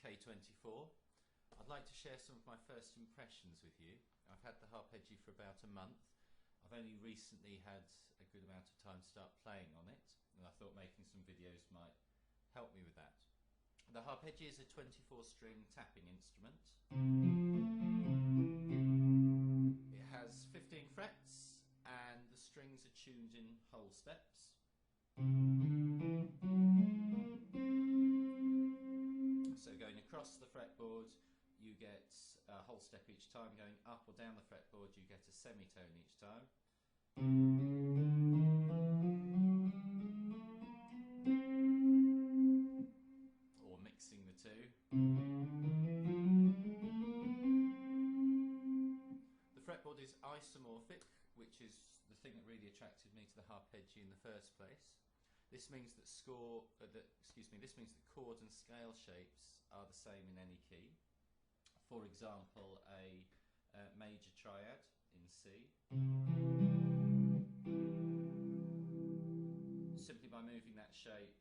K24. I'd like to share some of my first impressions with you. I've had the Harpejji for about a month. I've only recently had a good amount of time to start playing on it, and I thought making some videos might help me with that. The Harpejji is a 24-string tapping instrument. It has 15 frets and the strings are tuned in whole steps. So going across the fretboard you get a whole step each time, going up or down the fretboard you get a semitone each time. Or mixing the two. The fretboard is isomorphic, which is the thing that really attracted me to the Harpejji in the first place. This means that chord and scale shapes are the same in any key. For example, a major triad in C. Simply by moving that shape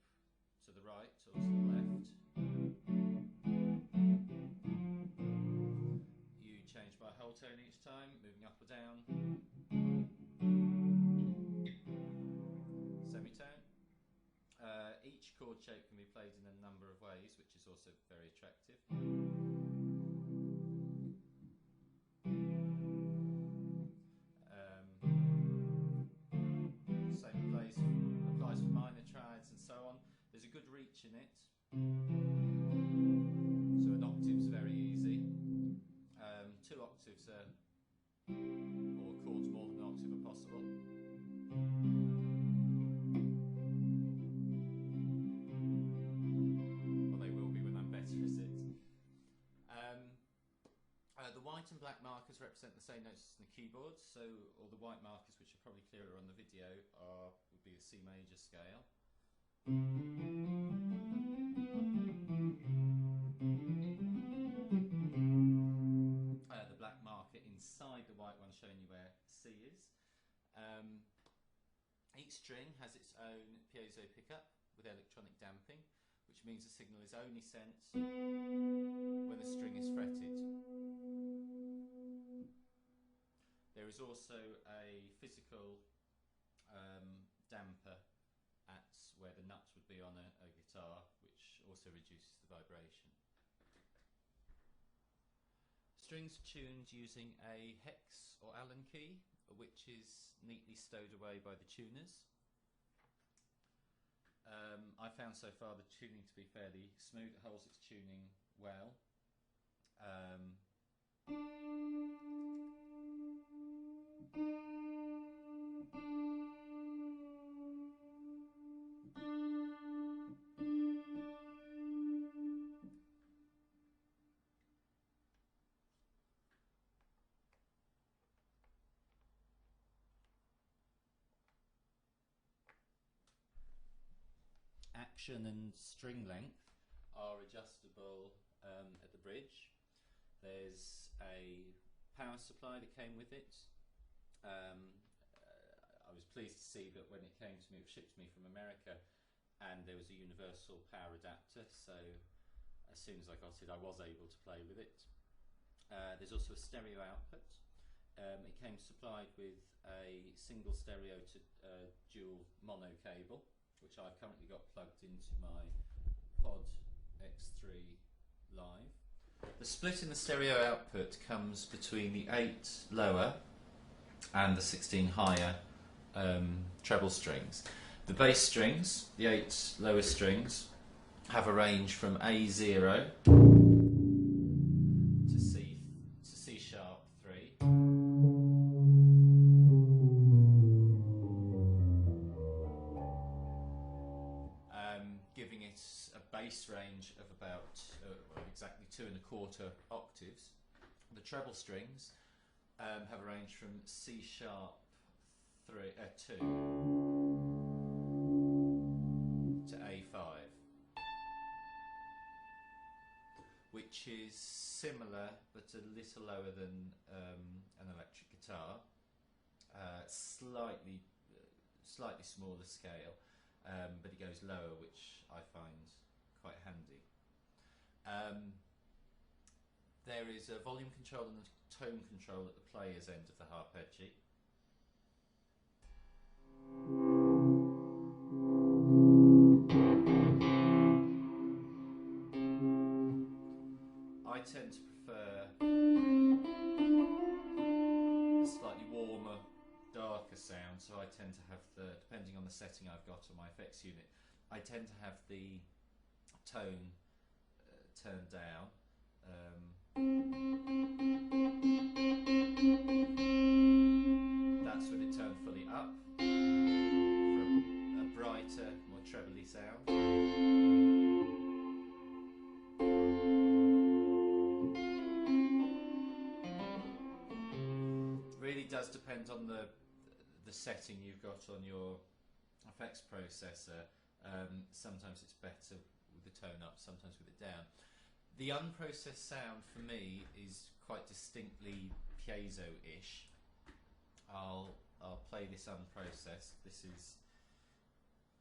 to the right or to the left, you change by a whole tone each time, moving up or down. Semitone. Each chord shape can be played in a number of ways, which is also very attractive. Same applies for minor triads and so on. There's a good reach in it, so an octave's very easy. 2 octaves or chords more than an octave are possible. The white and black markers represent the same notes as in the keyboard, so all the white markers, which are probably clearer on the video, would be a C major scale. The black marker inside the white one showing you where C is. Each string has its own piezo pickup with electronic damping, which means the signal is only sent when the string is fretted. There is also a physical damper at where the nuts would be on a guitar, which also reduces the vibration. Strings are tuned using a hex or Allen key, which is neatly stowed away by the tuners. I found so far the tuning to be fairly smooth. It holds its tuning well. Action and string length are adjustable at the bridge. There's a power supply that came with it. I was pleased to see that when it came to me, it was shipped to me from America, and there was a universal power adapter, so as soon as I got it I was able to play with it. There's also a stereo output. It came supplied with a single stereo to dual mono cable, which I've currently got plugged into my Pod X3 Live. The split in the stereo output comes between the 8 lower and the 16 higher treble strings. The bass strings, the 8 lower strings, have a range from A0 to C sharp 3. Giving it a bass range of about exactly 2 1/4 octaves. The treble strings have a range from C sharp 2 to A5, which is similar but a little lower than an electric guitar. Slightly smaller scale. But it goes lower, which I find quite handy. There is a volume control and a tone control at the player's end of the Harpejji. I tend to prefer a slightly warmer, darker sound, so I tend to have depending on the setting I've got on my effects unit, I tend to have the tone turned down. That's when it turned fully up for a brighter, more trebly sound. Really does depend on the setting you've got on your effects processor. Sometimes it's better with the tone up, sometimes with it down. The unprocessed sound for me is quite distinctly piezo-ish. I'll play this unprocessed. This is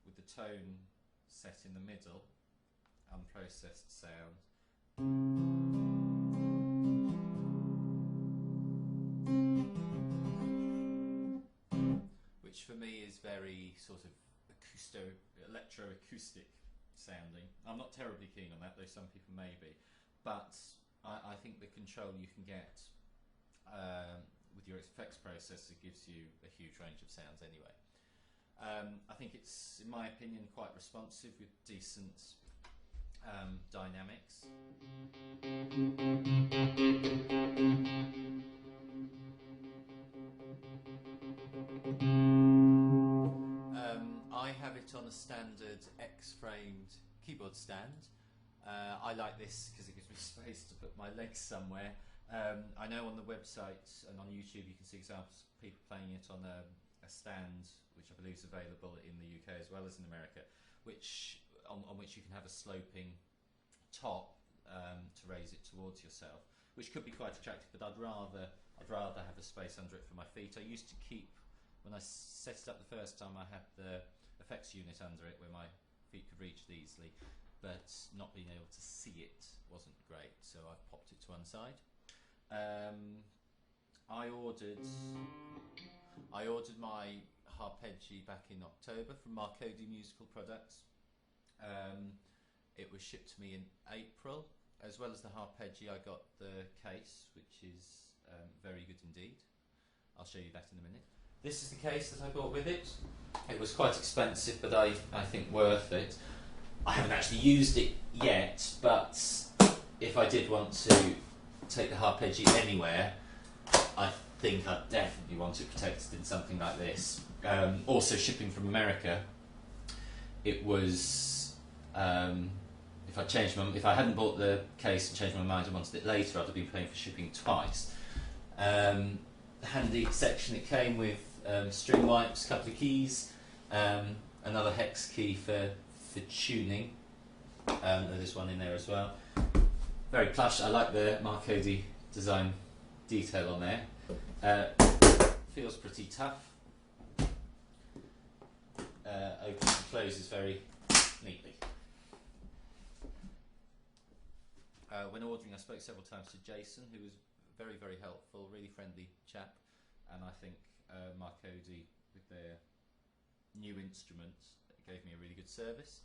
with the tone set in the middle, unprocessed sound. Which for me is very sort of electro-acoustic sounding. I'm not terribly keen on that, though some people may be. But I think the control you can get with your effects processor gives you a huge range of sounds anyway. I think it's, in my opinion, quite responsive with decent dynamics. I have it on a standard X-framed keyboard stand. I like this because it gives me space to put my legs somewhere. I know on the website and on YouTube you can see examples of people playing it on a stand, which I believe is available in the UK as well as in America, on which you can have a sloping top to raise it towards yourself, which could be quite attractive. But I'd rather have a space under it for my feet. I used to keep, when I set it up the first time, I had the effects unit under it where my feet could reach it easily, but not being able to see it wasn't great, so I've popped it to one side. I ordered my Harpejji back in October from Harpejji Musical Products. It was shipped to me in April. As well as the Harpejji, I got the case, which is very good indeed. I'll show you that in a minute. This is the case that I bought with it. It was quite expensive, but I think worth it. I haven't actually used it yet, but if I did want to take the Harpejji anywhere, I think I'd definitely want it protected in something like this. Also, shipping from America, it was if I hadn't bought the case and changed my mind and wanted it later, I'd have been paying for shipping twice. Handy section it came with. String wipes, couple of keys, another hex key for tuning. There's one in there as well. Very plush. I like the Harpejji design detail on there. Feels pretty tough. Opens and closes very neatly. When ordering, I spoke several times to Jason, who was very, very helpful, really friendly chap, and I think Harpejji, with their new instruments, gave me a really good service.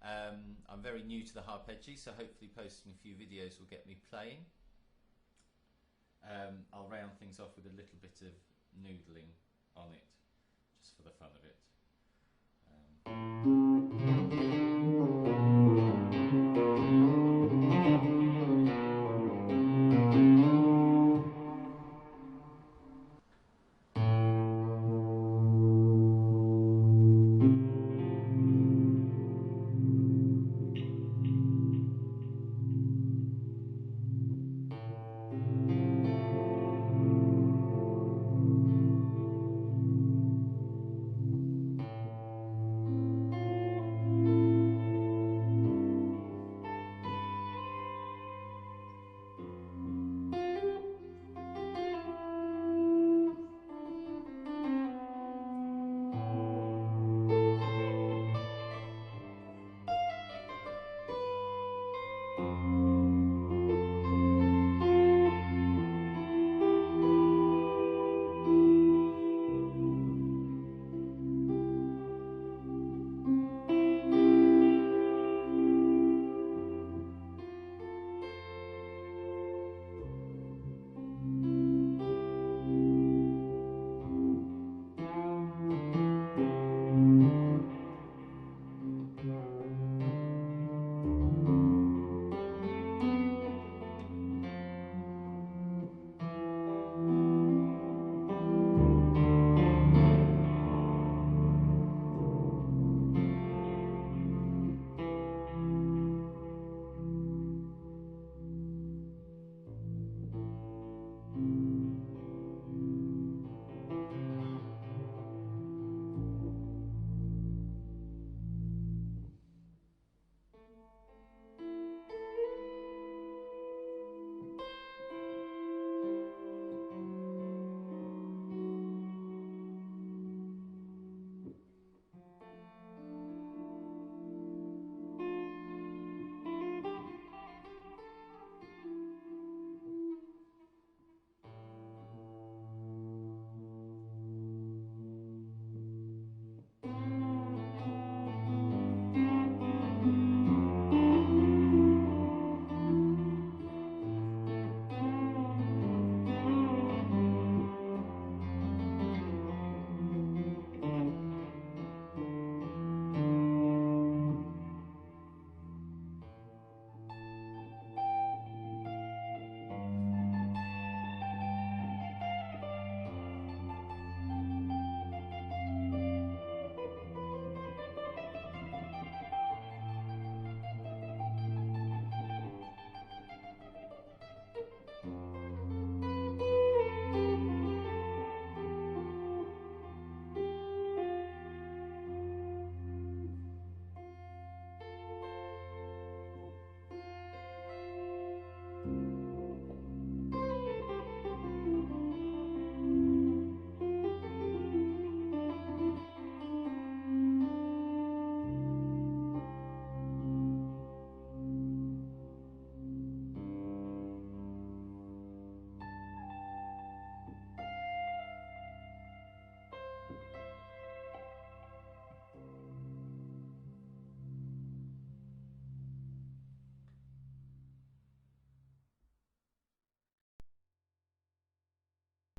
I'm very new to the Harpejji, so hopefully posting a few videos will get me playing. I'll round things off with a little bit of noodling on it, just for the fun of it.